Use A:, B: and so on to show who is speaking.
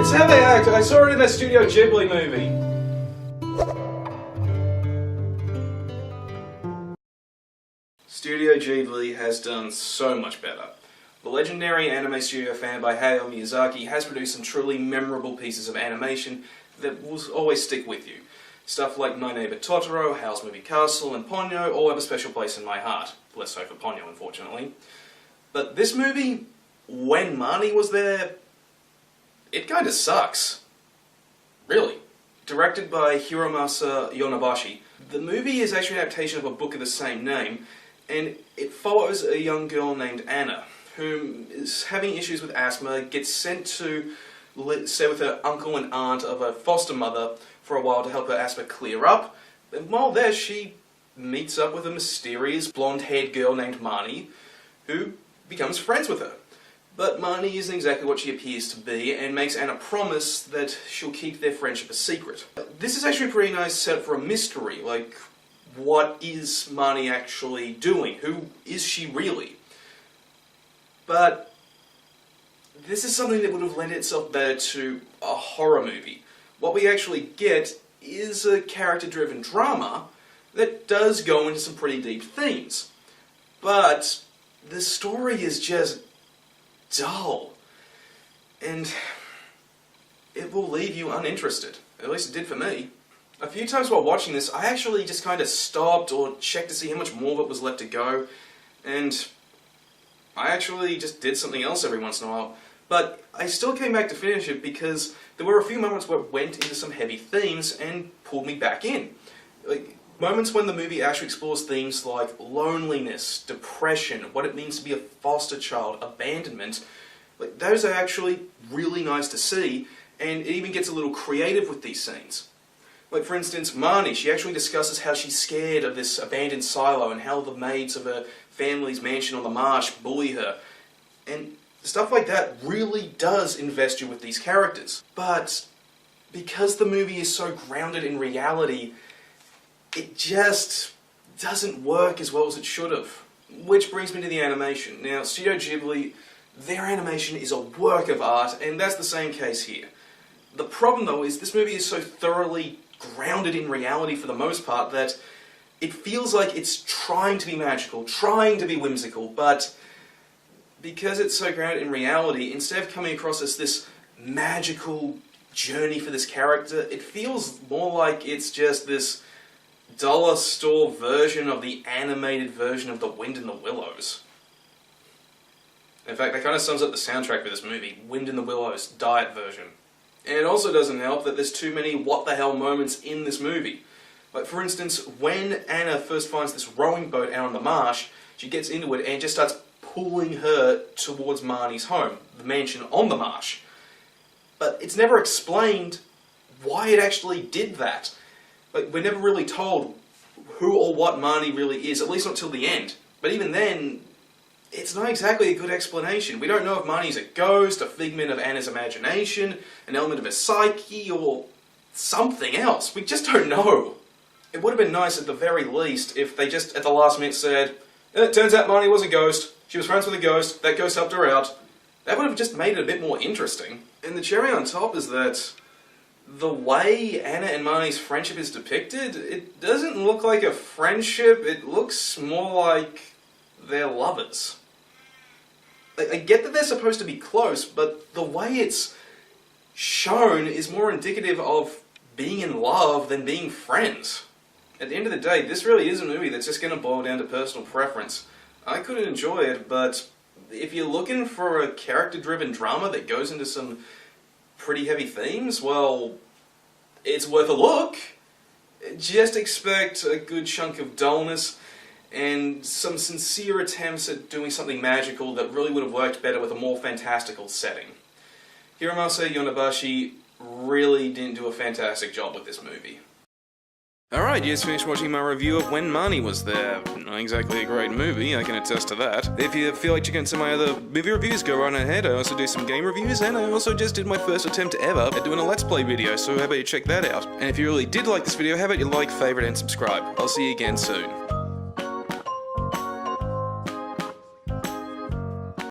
A: It's how they act. I saw it in that Studio Ghibli movie. Studio Ghibli has done so much better. The legendary anime studio founded by Hayao Miyazaki has produced some truly memorable pieces of animation that will always stick with you. Stuff like My Neighbor Totoro, Howl's Moving Castle, and Ponyo all have a special place in my heart. Less so for Ponyo, unfortunately. But this movie, when Marnie was there, it kinda sucks. Really. Directed by Hiromasa Yonebashi, the movie is actually an adaptation of a book of the same name, and it follows a young girl named Anna, who is having issues with asthma, gets sent to stay with her uncle and aunt of a foster mother for a while to help her asthma clear up. And while there, she meets up with a mysterious blonde-haired girl named Marnie, who becomes friends with her. But Marnie isn't exactly what she appears to be, and makes Anna promise that she'll keep their friendship a secret. This is actually a pretty nice setup for a mystery, like, what is Marnie actually doing? Who is she really? But this is something that would have lent itself better to a horror movie. What we actually get is a character-driven drama that does go into some pretty deep themes. But the story is just dull. And it will leave you uninterested. At least it did for me. A few times while watching this, I actually just kind of stopped or checked to see how much more of it was left to go. And I actually just did something else every once in a while. But I still came back to finish it because there were a few moments where it went into some heavy themes and pulled me back in. Like, moments when the movie actually explores themes like loneliness, depression, what it means to be a foster child, abandonment. Like, those are actually really nice to see, and it even gets a little creative with these scenes. Like, for instance, Marnie, she actually discusses how she's scared of this abandoned silo and how the maids of her family's mansion on the marsh bully her. And stuff like that really does invest you with these characters. But because the movie is so grounded in reality, it just doesn't work as well as it should have. Which brings me to the animation. Now, Studio Ghibli, their animation is a work of art, and that's the same case here. The problem, though, is this movie is so thoroughly grounded in reality for the most part that it feels like it's trying to be magical, trying to be whimsical, but because it's so grounded in reality, instead of coming across as this magical journey for this character, it feels more like it's just this dollar store version of the animated version of The Wind in the Willows. In fact, that kind of sums up the soundtrack for this movie, Wind in the Willows, diet version. And it also doesn't help that there's too many what-the-hell moments in this movie. Like, for instance, when Anna first finds this rowing boat out on the marsh, she gets into it and it just starts pulling her towards Marnie's home, the mansion on the marsh. But it's never explained why it actually did that. Like, we're never really told who or what Marnie really is, at least not till the end. But even then, it's not exactly a good explanation. We don't know if Marnie's a ghost, a figment of Anna's imagination, an element of her psyche, or something else. We just don't know. It would have been nice at the very least if they just at the last minute said, it turns out Marnie was a ghost, she was friends with a ghost, that ghost helped her out. That would have just made it a bit more interesting. And the cherry on top is that the way Anna and Marnie's friendship is depicted, it doesn't look like a friendship, it looks more like they're lovers. I get that they're supposed to be close, but the way it's shown is more indicative of being in love than being friends. At the end of the day, this really is a movie that's just going to boil down to personal preference. I couldn't enjoy it, but if you're looking for a character-driven drama that goes into some pretty heavy themes, well, it's worth a look. Just expect a good chunk of dullness and some sincere attempts at doing something magical that really would have worked better with a more fantastical setting. Hiromasa Yonebashi really didn't do a fantastic job with this movie. Alright, you just finished watching my review of When Marnie Was There. Not exactly a great movie, I can attest to that. If you feel like checking out some of my other movie reviews, go right ahead. I also do some game reviews, and I also just did my first attempt ever at doing a Let's Play video, so how about you check that out? And if you really did like this video, how about you like, favorite, and subscribe? I'll see you again soon.